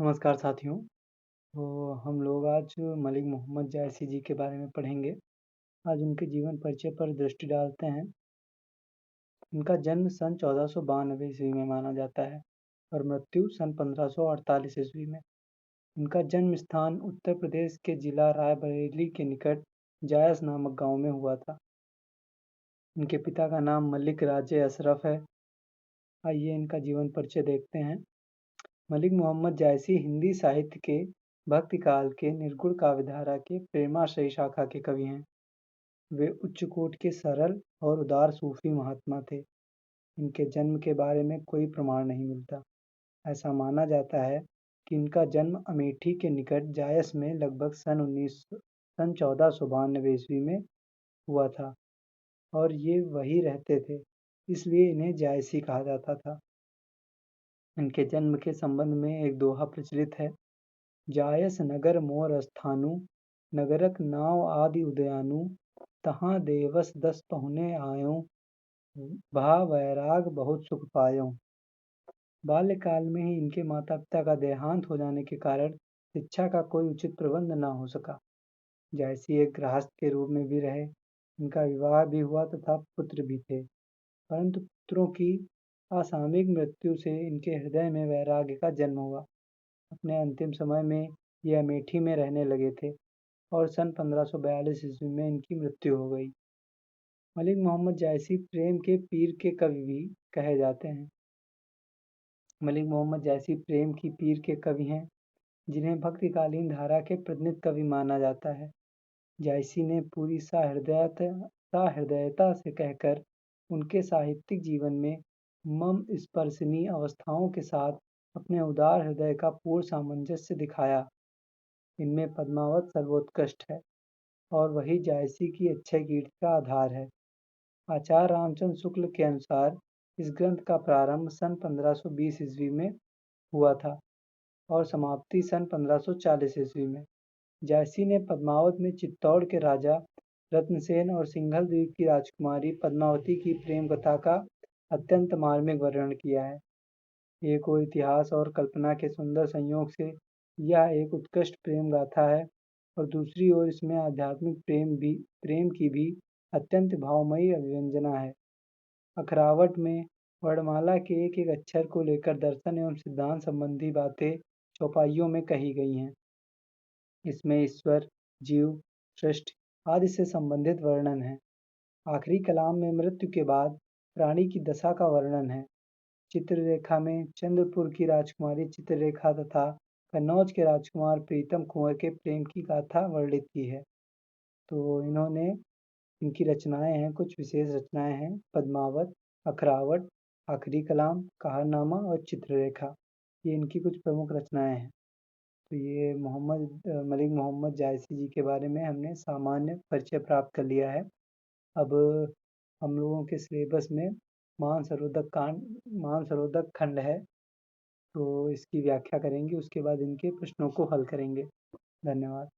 नमस्कार साथियों। तो हम लोग आज मलिक मोहम्मद जायसी जी के बारे में पढ़ेंगे। आज उनके जीवन परिचय पर दृष्टि डालते हैं। उनका जन्म सन 1492 ईस्वी में माना जाता है और मृत्यु सन 1548 ईस्वी में। उनका जन्म स्थान उत्तर प्रदेश के जिला रायबरेली के निकट जायस नामक गांव में हुआ था। उनके पिता का नाम मलिक राजे अशरफ है। आइए इनका जीवन परिचय देखते हैं। मलिक मोहम्मद जायसी हिंदी साहित्य के भक्ति काल के निर्गुण काव्यधारा के प्रेमाश्रयी शाखा के कवि हैं। वे उच्च कोटि के सरल और उदार सूफी महात्मा थे। इनके जन्म के बारे में कोई प्रमाण नहीं मिलता। ऐसा माना जाता है कि इनका जन्म अमेठी के निकट जायस में लगभग सन 1492 ईस्वी में हुआ था और ये वहीं रहते थे, इसलिए इन्हें जायसी कहा जाता था। इनके जन्म के संबंध में एक दोहा प्रचलित है। जायस नगर मोर स्थानु, नगरक नाव आदि उदयानु, तहाँ देवस दस पहुने आयों, भा वैराग बहुत सुख पायों। बाल्यकाल में ही इनके माता पिता का देहांत हो जाने के कारण शिक्षा का कोई उचित प्रबंध न हो सका। जायसी एक गृहस्थ के रूप में भी रहे। इनका विवाह भी हुआ तथा पुत्र भी थे, परंतु पुत्रों की असामयिक मृत्यु से इनके हृदय में वैराग्य का जन्म हुआ। अपने अंतिम समय में ये अमेठी में रहने लगे थे और सन 1542 ईस्वी में इनकी मृत्यु हो गई। मलिक मोहम्मद जायसी प्रेम के पीर के कवि भी कहे जाते हैं। मलिक मोहम्मद जायसी प्रेम की पीर के कवि हैं, जिन्हें भक्तिकालीन धारा के प्रतिनिधि कवि माना जाता है। जायसी ने पूरी सहृदयता से कहकर उनके साहित्यिक जीवन में मम स्पर्शनीय अवस्थाओं के साथ अपने उदार हृदय का पूर्ण सामंजस्य दिखाया। इनमें पद्मावत सर्वोत्कृष्ट है और वही जायसी की अक्षय कीर्ति का आधार है। आचार्य रामचंद्र शुक्ल के अनुसार इस ग्रंथ का प्रारंभ सन 1520 ईस्वी में हुआ था और समाप्ति सन 1540 ईस्वी में। जायसी ने पद्मावत में चित्तौड़ के राजा रत्नसेन और सिंघल द्वीप की राजकुमारी पद्मावती की प्रेम कथा का अत्यंत मार्मिक वर्णन किया है। एक ओर इतिहास और कल्पना के सुंदर संयोग से यह एक उत्कृष्ट प्रेम गाथा है और दूसरी ओर इसमें आध्यात्मिक प्रेम की भी अत्यंत भावमयी अभिव्यंजना है। अखरावट में वर्णमाला के एक एक अक्षर को लेकर दर्शन एवं सिद्धांत संबंधी बातें चौपाइयों में कही गई हैं। इसमें ईश्वर, जीव, सृष्टि आदि से संबंधित वर्णन है। आखिरी कलाम में मृत्यु के बाद प्राणी की दशा का वर्णन है। चित्ररेखा में चंद्रपुर की राजकुमारी चित्ररेखा तथा कन्नौज के राजकुमार प्रीतम कुंवर के प्रेम की गाथा वर्णित की है। तो इनकी रचनाएं हैं, कुछ विशेष रचनाएं हैं। पद्मावत, अखरावट, आखिरी कलाम, कहरनामा और चित्ररेखा, ये इनकी कुछ प्रमुख रचनाएं हैं। तो ये मलिक मोहम्मद जायसी जी के बारे में हमने सामान्य परिचय प्राप्त कर लिया है। अब हम लोगों के सिलेबस में मानसरोदक खंड है, तो इसकी व्याख्या करेंगे, उसके बाद इनके प्रश्नों को हल करेंगे। धन्यवाद।